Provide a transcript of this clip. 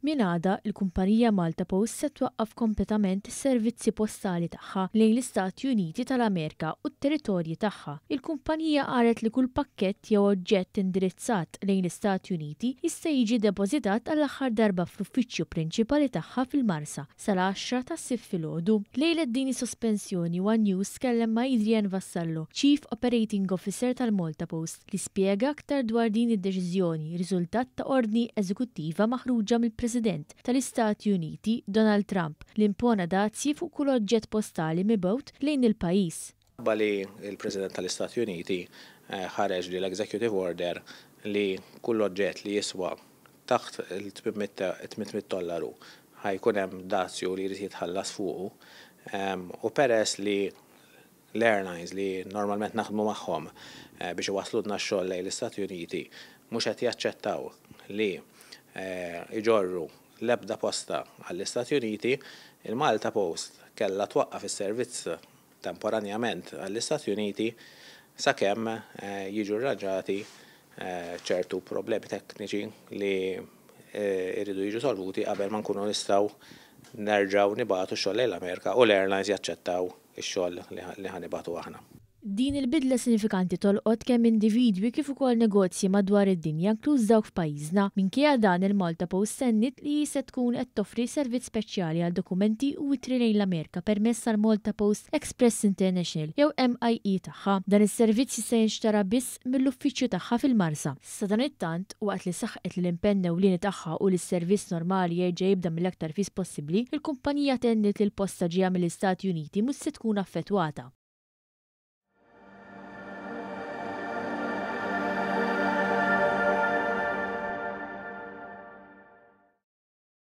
Min għada, il-kumpanija Malta Post se twaqqaf kompletament is-servizzi postali tagħha lejn l-Istati Uniti tal-Amerika u t-territorji tagħha. Il-kumpanija qalet li kull pakkett jew oġġett indirizzat lejn l-Istati Uniti jista' jiġi depożitat għall-aħħar darba fl-uffiċċju prinċipali tagħha fil-Marsa sal-10 tas-sib filgħodu. Lejlet din is-sospensjoni One News tkellem ma' Adrian Vassallo, Chief Operating Officer tal-Malta Post, li spjega aktar dwar din id-deċiżjoni, riżultat ta' ordni eżekuttiva maħruġa mill-President tal-Istati Uniti Donald Trump li impona dazzi fuq kull oġġett postali mibgħut lejn il-pajjiż. Bali il-President tal-Istati Uniti ħareġ li l-Executive Order li kull oġġett li jiswa taħt il-$800 ħajkun hemm dazju li jrid jitħallas fuqu u peress li l-airlines li normalment naħdmu magħhom biex iwasludna x-xogħol lejn l-Istati Uniti mhux qed jaċċettaw li iġorru l-ebda posta għall-Istati Uniti, il-Malta Post kellha twaqqaf is-servizz temporanjament għall-Istati Uniti sakemm jiġu rranġati ċertu problemi tekniċi li jridu jiġu solvuti qabel ma nkunu nistgħu nerġgħu nibagħtu x-xogħol lejn l-Amerika u l-airlines jaċċettaw ix-xogħol li ħanibagħtu aħna. Din il-bidla sinifikanti tolqot kemm individwi kif ukoll negozji madwar id-dinja inkluż dawk f'pajjiżna. Minkejja dan il-Malta Post sennit li se tkun qed toffri servizz speċjali għal dokumenti u witri lejn l-Amerika permezz tal-Malta Post Express International jew MIE tagħha. Dan is-servizz se jinxtara biss mill-uffiċċju tagħha fil-Marsa. Sa dan it-tant waqt li saħqet l-impenn ewlieni tagħha u l-servizz normali jerġa' jibda mill-aktar fis possibbli, il-kumpanija tennit li l-postaġija mill-Istati Uniti mhux se tkun affettwata.